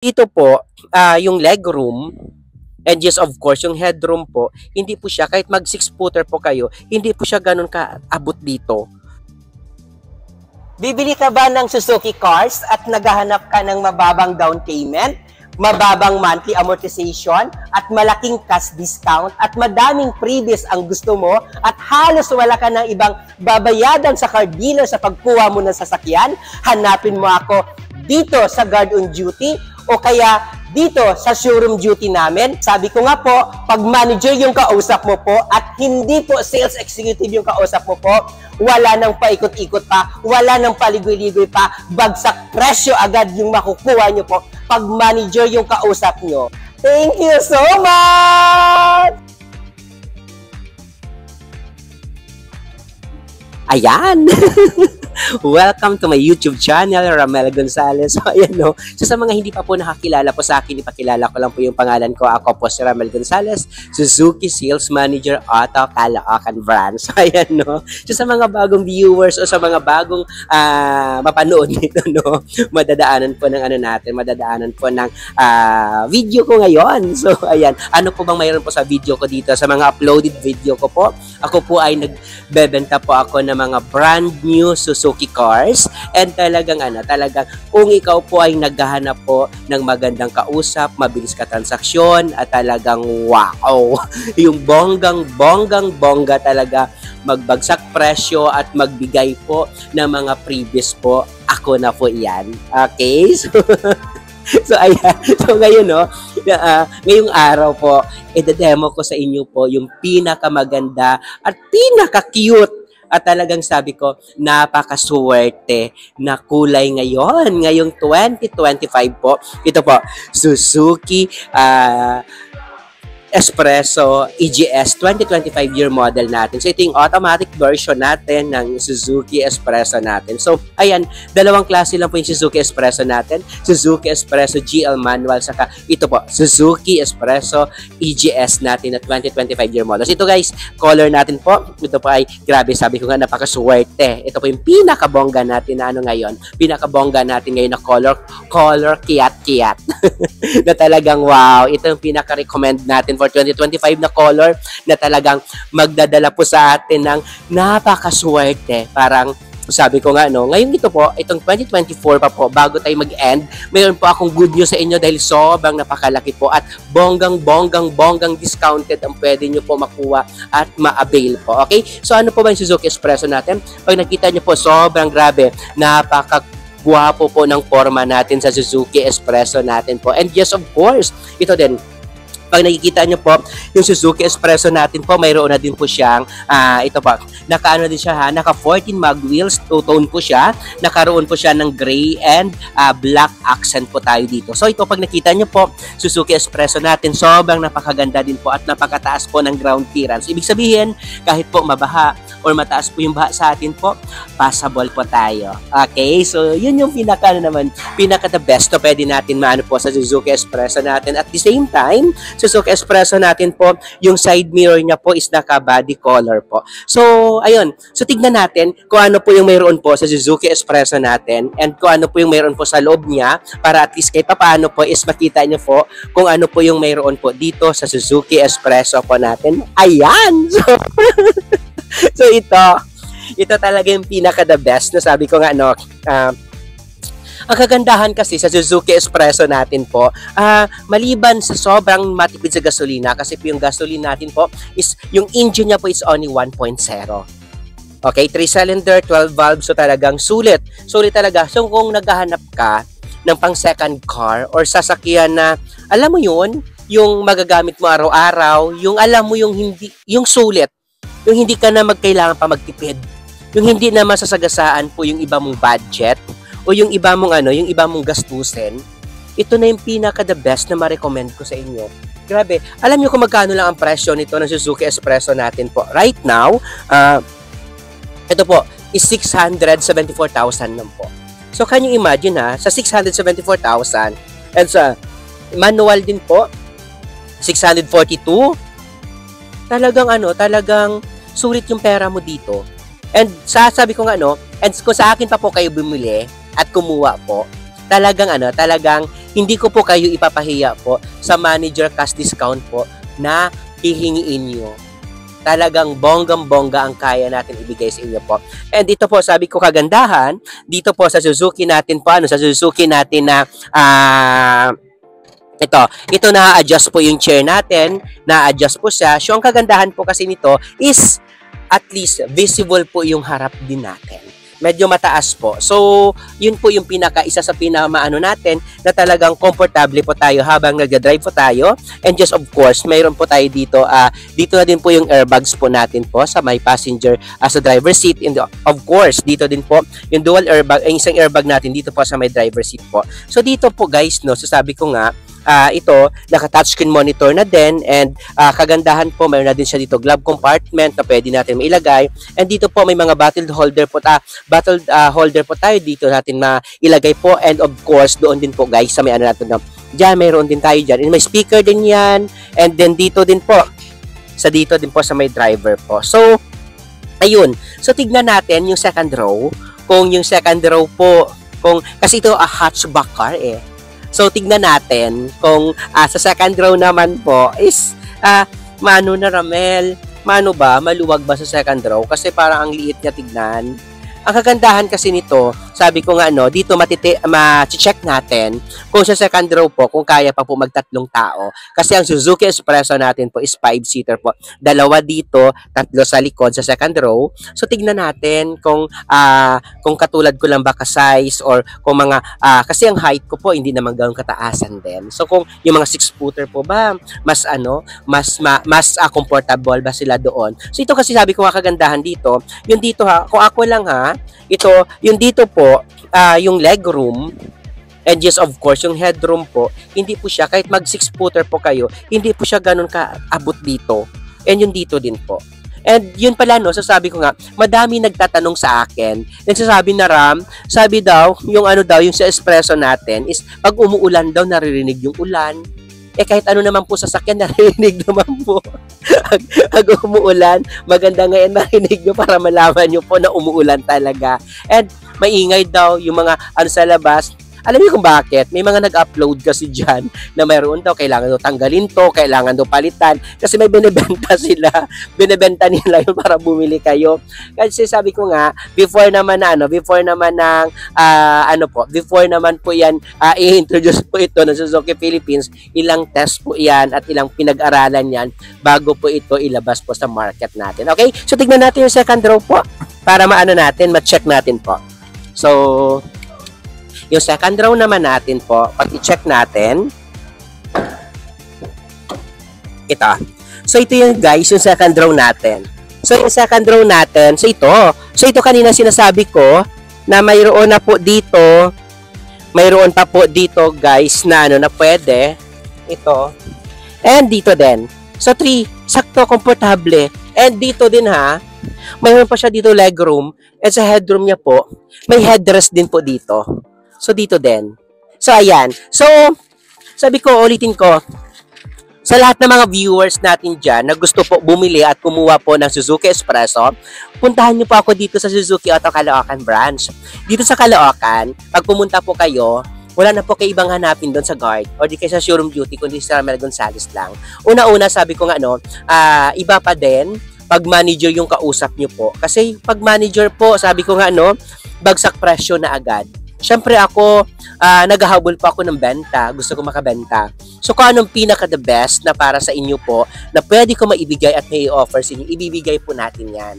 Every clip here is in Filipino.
Dito po, yung legroom, and yes, of course, yung headroom po, hindi po siya, kahit mag 6-footer po kayo, hindi po siya ganun kaabot dito. Bibili ka ba ng Suzuki cars at naghahanap ka ng mababang down payment, mababang monthly amortization, at malaking cash discount, at madaming previous ang gusto mo, at halos wala ka ng ibang babayadan sa car dealer sa pagkuha mo ng sasakyan? Hanapin mo ako dito sa Guard on Duty o kaya dito sa showroom duty namin. Sabi ko nga po, pag manager yung kausap mo po at hindi po sales executive yung kausap mo po, wala nang paikot-ikot pa, wala nang paligoy-ligoy pa, bagsak presyo agad yung makukuha nyo po pag manager yung kausap nyo. Thank you so much! Ayan! Welcome to my YouTube channel, Ramel Gonzalez. So, ayan, no? So, sa mga hindi pa po nakakilala po sa akin, ipakilala ko lang po yung pangalan ko. Ako po si Ramel Gonzalez, Suzuki Sales Manager Auto Caloocan Branch. So, ayan, no? So, sa mga bagong viewers o sa mga bagong mapanood nito, no? Madadaanan po ng madadaanan po ng video ko ngayon. So, ayan. Ano po bang mayroon po sa video ko dito? Sa mga uploaded video ko po, ako po ay nagbebenta po ako ng mga brand new Suzuki cars, and talagang kung ikaw po ay naghahanap po ng magandang kausap, mabilis ka transaksyon, at talagang wow, yung bongga talaga magbagsak presyo at magbigay po ng mga previous po, ako na po yan. Okay? So ayan, so ngayon ngayong araw po, i-demo ko sa inyo po yung pinakamaganda at pinaka-cute at talagang sabi ko, napakaswerte na kulay ngayong 2025 po. Ito po, Suzuki Espresso EGS 2025 year model natin. So, ito yung automatic version natin ng Suzuki Espresso natin. So, ayan, dalawang klase lang po yung Suzuki Espresso natin. Suzuki Espresso GL manual, saka ito po, Suzuki Espresso EGS natin na 2025 year model. So, ito guys, color natin po. Ito po ay, grabe, sabi ko nga, napakaswerte. Ito po yung pinakabongga natin na ngayon. Pinakabongga natin ngayon na color kiyat-kiyat. Na talagang wow, ito yung pinaka-recommend natin for 2025 na color na talagang magdadala po sa atin ng napakaswerte. Parang sabi ko nga, ngayon ito po, itong 2024 pa po, bago tayo mag-end, mayroon po akong good news sa inyo dahil sobrang napakalaki po at bonggang discounted ang pwede nyo po makuha at ma-avail po. Okay? So ano po ba yung Suzuki Espresso natin? Pag nakita nyo po, sobrang grabe, guwapo po ng forma natin sa Suzuki Espresso natin po. And yes, of course, ito din, pag nakikita nyo po, yung Suzuki Espresso natin po, mayroon na din po siyang, ito po, naka 14 mag wheels, two-tone po siya, nakaroon po siya ng gray and black accent po tayo dito. So ito, pag nakita nyo po, Suzuki Espresso natin, sobrang napakaganda din po at napakataas po ng ground clearance. Ibig sabihin, kahit po mabaha or mataas po yung baha sa atin po, passable po tayo. Okay? So yun yung pinaka the best na pwede natin maano po sa Suzuki Espresso natin. At the same time, Suzuki Espresso natin po, yung side mirror niya po is naka-body color po. So, ayun. So, tignan natin kung ano po yung mayroon po sa Suzuki Espresso natin and kung ano po yung mayroon po sa loob niya para at least kahit paano po is makita niyo po kung ano po yung mayroon po dito sa Suzuki Espresso po natin. Ayan! So, ito talaga yung pinaka-the best na sabi ko nga, ang kagandahan kasi sa Suzuki Espresso natin po, maliban sa sobrang matipid sa gasolina, kasi po yung gasolina natin po is, yung engine niya po is only 1.0. Okay, 3-cylinder, 12 valves, so talagang sulit. Sulit talaga. So kung naghahanap ka ng pang second car or sasakyan na, alam mo yun, yung magagamit mo araw-araw, yung alam mo yung sulit, yung hindi ka na magkailangan pa magtipid, yung hindi na masasagasaan po yung iba mong budget, o yung iba mong gastusin, ito na yung pinaka-the best na ma-recommend ko sa inyo. Grabe, alam nyo kung magkano lang ang presyo nito ng Suzuki Espresso natin po. Right now, ito po, is 674,000 lang po. So, can you imagine sa 674,000, and sa manual din po, 642, talagang sulit yung pera mo dito. And sabi ko nga, and kung sa akin pa po kayo bumili, at kumuha po, talagang hindi ko po kayo ipapahiya po sa manager cash discount po na hihingiin nyo. Talagang bonggang-bongga ang kaya natin ibigay sa inyo po. And dito po, sabi ko kagandahan, dito po sa Suzuki natin po, sa Suzuki natin na, ito na-adjust po yung chair natin, na-adjust po siya. So, ang kagandahan po kasi nito is at least visible po yung harap din natin. Medyo mataas po. So, yun po yung isa sa pinamaano natin na talagang komportable po tayo habang nagda-drive po tayo. And just of course, mayroon po tayo dito, dito na din po yung airbags po natin po sa may passenger sa driver seat. And of course, dito din po yung dual airbag, isang airbag natin dito po sa may driver seat po. So, dito po guys, no, so sabi ko nga, ito, naka-touchscreen monitor na din and kagandahan po, mayroon na din siya dito glove compartment na pwede natin mailagay. And dito po may mga bottle holder po tayo dito natin mailagay po. And of course, doon din po guys sa may ano natin na dyan, mayroon din tayo dyan. And may speaker din yan. And then dito din po, dito din po sa may driver po. So, ayun. So, tignan natin yung second row. Kung yung second row po, kasi ito hatchback car eh. So, tignan natin kung sa second row naman po is, mano na Ramel, maluwag ba sa second row? Kasi parang ang liit niya tignan. Ang kagandahan kasi nito, sabi ko nga dito ma-check natin kung sa second row po, kung kaya pa po magtatlong tao. Kasi ang Suzuki Espresso natin po is 5-seater po. 2 dito, 3 sa likod sa second row. So tignan natin kung katulad ko lang ba ka-size or kung kasi ang height ko po hindi naman ganoon kataasan din. So kung yung mga 6-footer po ba, mas comfortable ba sila doon. So ito kasi sabi ko nga kagandahan dito, yung dito kung ako lang ito, yung dito po, yung leg room, and yes, of course, yung headroom po, hindi po siya, kahit mag 6-footer po kayo, hindi po siya ganun kaabot dito. And yung dito din po. And yun pala, so sabi ko nga, madami nagtatanong sa akin, nagsasabi na Ram, sabi daw, yung yung sa espresso natin, is pag umuulan daw, naririnig yung ulan. Kahit ano naman po sasakyan, narinig naman po. Pag umuulan, maganda ngayon marinig nyo para malaman nyo po na umuulan talaga. And maingay daw yung mga sa labas. Alam niyo kung bakit? May mga nag-upload kasi dyan na mayroon daw, kailangan daw tanggalin to, kailangan daw palitan. Kasi may binibenta sila. Binibenta nila yun para bumili kayo. Kasi sabi ko nga, before naman po yan, i-introduce po ito ng Suzuki Philippines, ilang test po yan at ilang pinag-aralan yan bago po ito ilabas po sa market natin. Okay? So, tignan natin yung second row po para ma-check natin po. So, yung second row naman natin po, pag i-check natin, ito. So, ito yung guys, yung second row natin. So, yung second row natin, so ito kanina sinasabi ko, na mayroon pa po dito guys, na na pwede, ito, and dito din. So, 3, sakto, komportable. And dito din mayroon pa siya dito legroom, and sa headroom niya po, may headrest din po dito. So, dito din. So, ayan. So, sabi ko, ulitin ko, sa lahat ng mga viewers natin dyan na gusto po bumili at kumuha po ng Suzuki Espresso, puntahan niyo po ako dito sa Suzuki Auto Caloocan branch. Dito sa Caloocan, pag pumunta po kayo, wala na po kayo ibang hanapin doon sa guard or di kayo sa showroom duty kundi sa Ramel Gonzales lang. Una-una, sabi ko nga, iba pa din pag manager yung kausap niyo po. Kasi pag manager po, sabi ko nga, bagsak presyo na agad. Siyempre ako, naghahabol pa ako ng benta. Gusto ko makabenta. So, kung anong pinaka-the best na para sa inyo po, na pwede ko maibigay at may offer sa inyo, ibibigay po natin yan.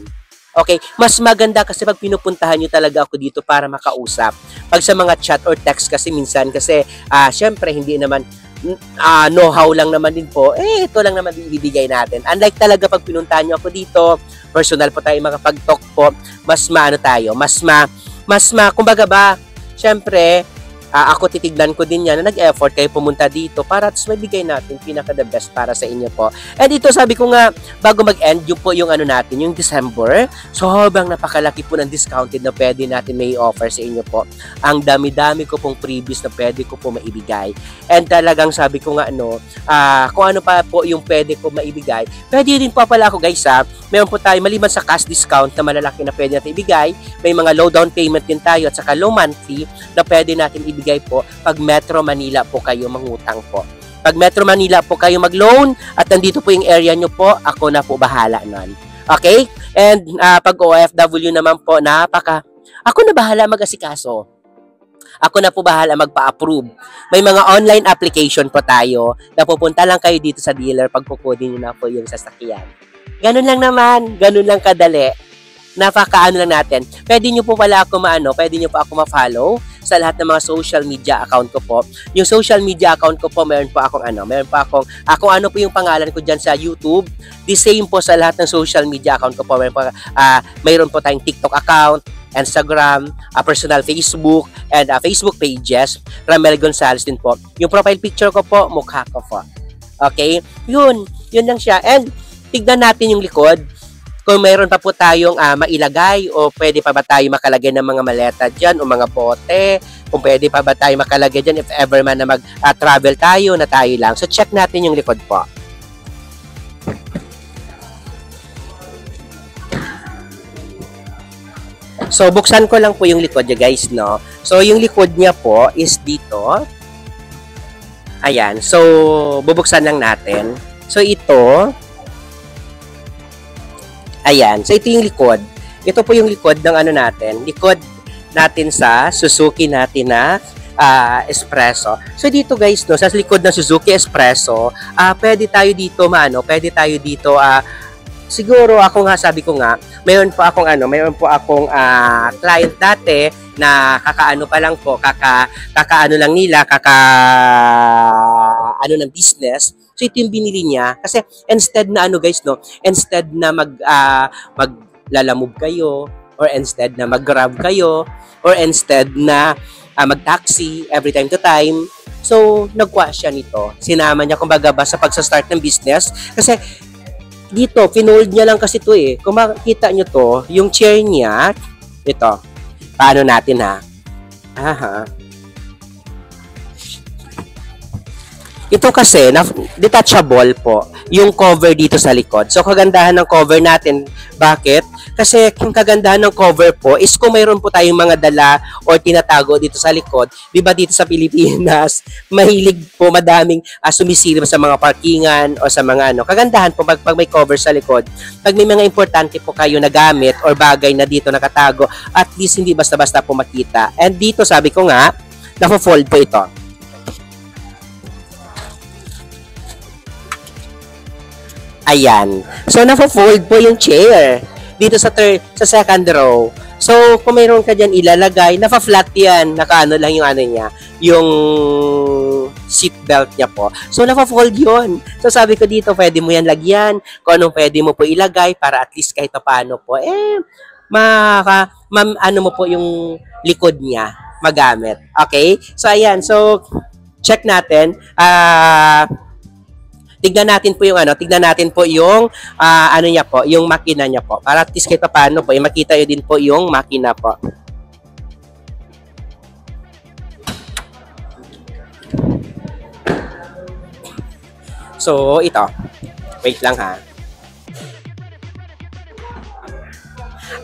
Okay? Mas maganda kasi pag pinupuntahan nyo talaga ako dito para makausap. Pag sa mga chat or text kasi minsan, kasi siyempre hindi naman, know-how lang naman din po, ito lang naman ibibigay natin. Unlike talaga pag pinuntahan nyo ako dito, personal po tayo makapag-talk po, kumbaga ba, siyempre, ako titignan ko din yan na nag-effort kayo pumunta dito para may bigay natin pinaka-the best para sa inyo po. And dito sabi ko nga, bago mag-end yung natin, yung December, sobrang napakalaki po ng discounted na pwede natin may offer sa inyo po. Ang dami-dami ko pong previous na pwede ko po maibigay. And talagang sabi ko nga kung ano pa po yung pwede ko maibigay, pwede rin po pala ako guys meron po tayo maliban sa cash discount na malalaki na pwede natin ibigay, may mga low down payment din tayo at saka low monthly na pwede natin ibigay ibibigay po pag Metro Manila po kayo mangutang po. Pag Metro Manila po kayo mag-loan at nandito po yung area nyo po, ako na po bahala nun. Okay? And pag OFW naman po, ako na bahala mag-asikaso. Ako na po bahala magpa-approve. May mga online application po tayo na pupunta lang kayo dito sa dealer pag kukunin nyo na po yung sasakyan. Ganun lang naman. Ganun lang kadali. Napakaano lang natin. Pwede nyo po pala ako pwede nyo po ako ma-follow sa lahat ng mga social media account ko po. Yung social media account ko po, meron po akong kung ano po yung pangalan ko dyan sa YouTube. The same po sa lahat ng social media account ko po. Mayroon po tayong TikTok account, Instagram, personal Facebook, and Facebook pages. Ramel Gonzales din po. Yung profile picture ko po, mukha ko po. Okay? Yun lang siya. And tignan natin yung likod. Kung mayroon pa po tayong mailagay o pwede pa ba tayo makalagay ng mga maleta dyan o mga bote, kung pwede pa ba tayo makalagay dyan if ever man na mag-travel tayo na tayo lang. So, check natin yung likod po. So, buksan ko lang po yung likod niya, guys, no? So, yung likod niya po is dito. Ayan. So, bubuksan lang natin. So, ito. Ayan. So, ito yung likod. Ito po yung likod ng natin. Likod natin sa Suzuki natin na Espresso. So, dito, guys, no? Sa likod ng Suzuki Espresso, pwede tayo dito, siguro ako nga, sabi ko nga, mayroon po akong client dati na kakaano pa lang po, kakaano lang nila, ng business. So ito yung binili niya kasi instead na instead na maglalamove kayo or instead na mag-grab kayo or instead na mag-taxi every time to time. So nagkuha siya nito. Sinama niya kumbaga ba sa pagsa-start ng business kasi dito, pinold niya lang kasi ito eh. Kung makikita nyo to, yung chair niya, ito. Paano natin ha? Ito kasi, detachable po, yung cover dito sa likod. So, kagandahan ng cover natin. Bakit? Kasi kung kagandahan ng cover po is kung mayroon po tayong mga dala or tinatago dito sa likod, di ba dito sa Pilipinas, mahilig po madaming sumisilip sa mga parkingan o sa mga Kagandahan po pag may cover sa likod, pag may mga importante po kayo na gamit or bagay na dito nakatago, at least hindi basta-basta po makita. And dito sabi ko nga, nafo-fold po ito. Ayan. So, nafo-fold po yung chair dito sa second row. So, kung mayroon ka dyan ilalagay, nafa-flat yan. Nakaano lang yung niya, yung seat belt niya po. So, nafa-fold yun. So, sabi ko dito, pwede mo yan lagyan. Kung anong pwede mo po ilagay para at least kahit paano po, mo po yung likod niya magamit. Okay? So, ayan. So, check natin. Tignan natin po yung niya po, yung makina niya po. Para at least kahit paano po, makita nyo din po yung makina po. So, ito. Wait lang ha.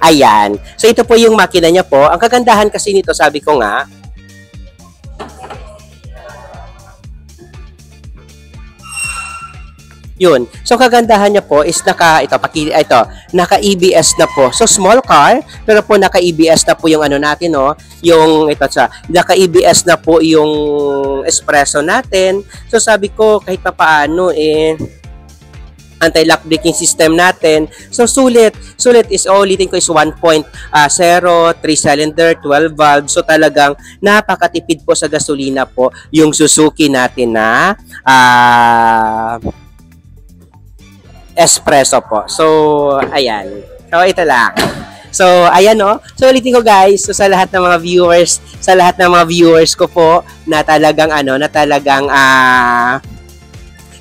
Ayan. So, ito po yung makina niya po. Ang kagandahan kasi nito, sabi ko nga, yun. So, kagandahan niya po is naka-EBS na po. So, small car, pero po naka-EBS na po yung natin, no? Naka-EBS na po yung Espresso natin. So, sabi ko, kahit pa paano, anti-lock braking system natin. So, sulit is ulitin ko is 1.0, 3-cylinder, 12 valve. So, talagang napakatipid po sa gasolina po yung Suzuki natin na Espresso po. So, ayan. So, ito lang. So, ayan no. So, ulitin ko guys. So, sa lahat ng mga viewers ko po na talagang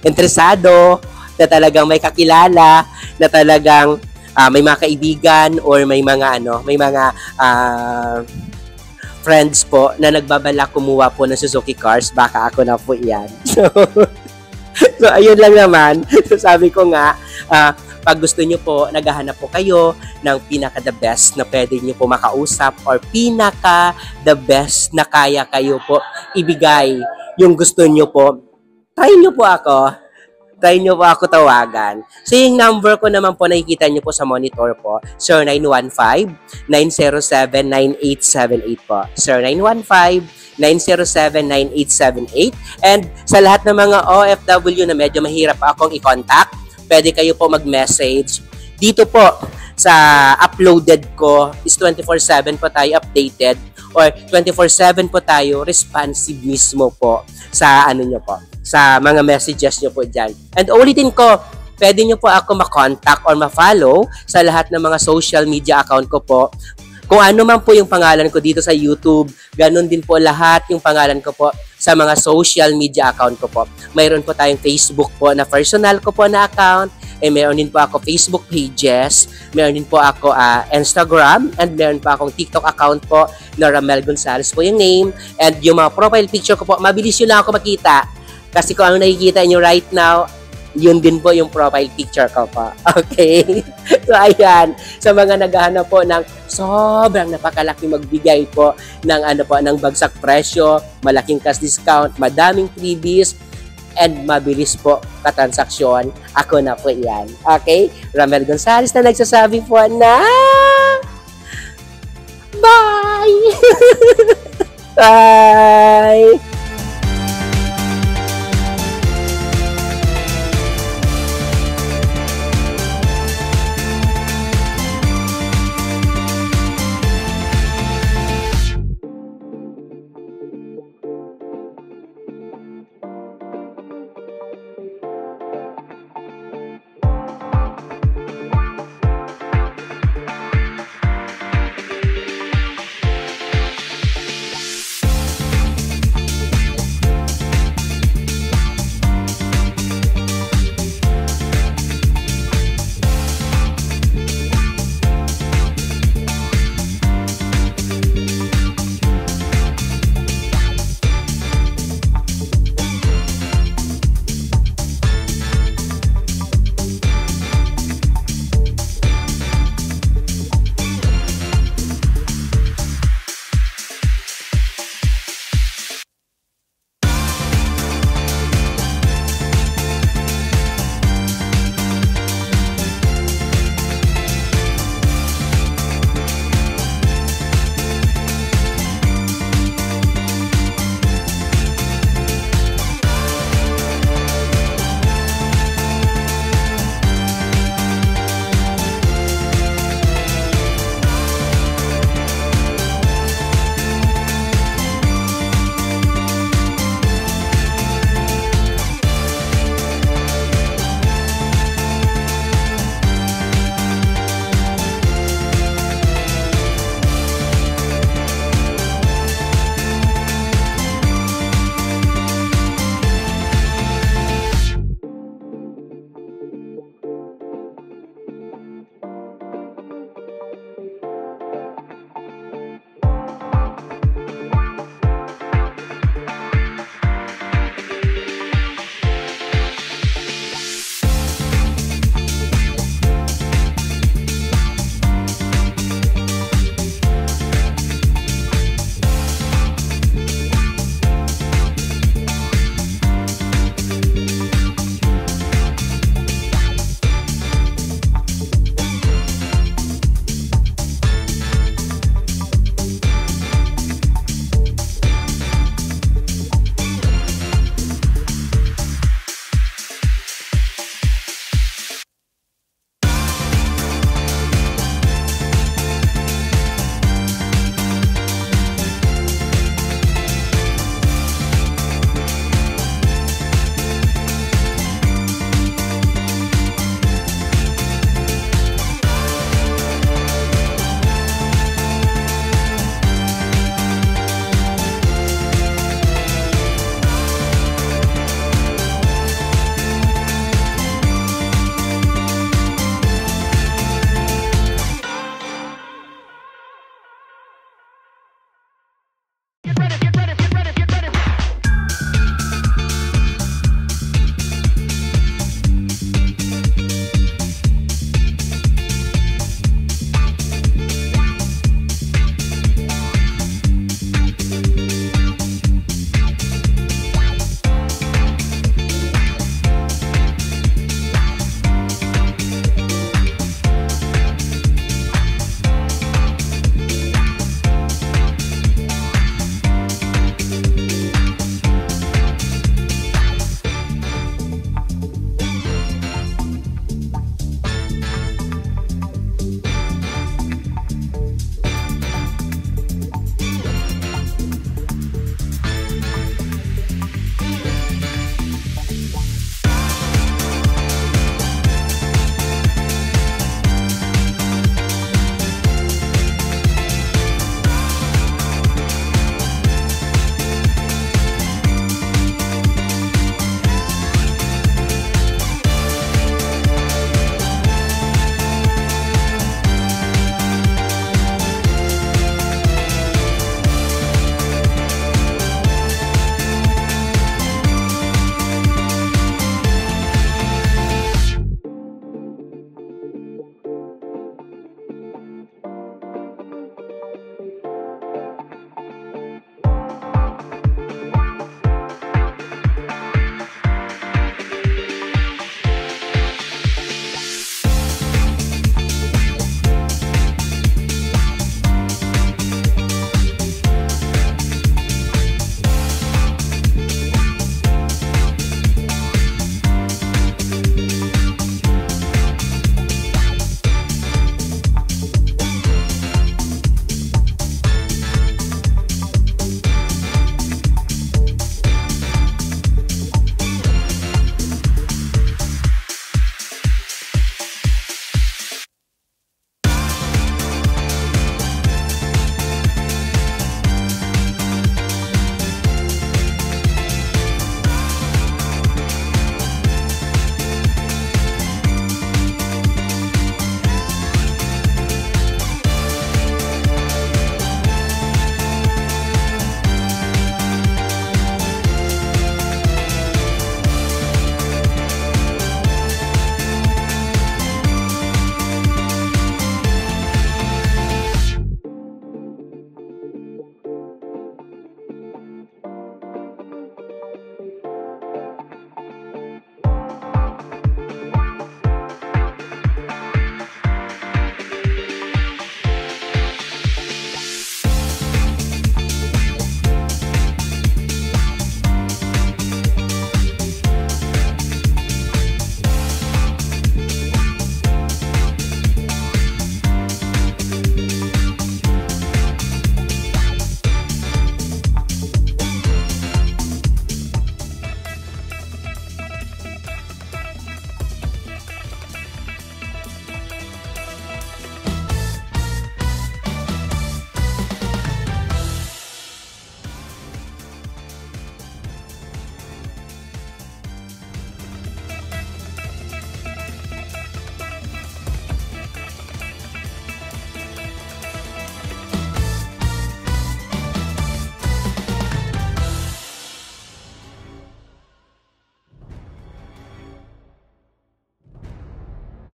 interesado, na talagang may kakilala, na talagang may mga kaibigan or may mga friends po na nagbabalak kumuha po ng Suzuki cars, baka ako na po iyan. So, ayun lang naman. So, sabi ko nga, Pag gusto nyo po, naghahanap po kayo ng pinaka-the best na pwede nyo po makausap or pinaka-the best na kaya kayo po ibigay yung gusto nyo po, try nyo po ako. Try nyo po ako tawagan. So, yung number ko naman po, nakikita nyo po sa monitor po, 0915-907-9878 po. 0915-907-9878. And sa lahat ng mga OFW na medyo mahirap akong i-contact, pwede kayo po mag-message. Dito po, sa uploaded ko, is 24/7 po tayo updated or 24/7 po tayo responsive mismo po sa ano nyo po, sa mga messages nyo po dyan. And ulitin ko, pwede nyo po ako makontak or ma-follow sa lahat ng mga social media account ko po. Kung ano man po yung pangalan ko dito sa YouTube, ganun din po lahat yung pangalan ko po sa mga social media account ko po. Mayroon po tayong Facebook po na personal ko po na account, meron din po ako Facebook pages, meron din po ako Instagram, and meron po akong TikTok account po na Ramel Gonzales po yung name, and yung mga profile picture ko po, mabilis yun lang ako makita. Kasi kung ano nakikita nyo right now, yun din po yung profile picture ko po. Okay? So, ayan. Sa mga naghahanap po ng sobrang napakalaki magbigay po ng ng bagsak presyo, malaking cash discount, madaming freebies, and mabilis po katransaksyon, ako na po yan. Okay? Ramel Gonzales na nagsasabi po na bye! Bye!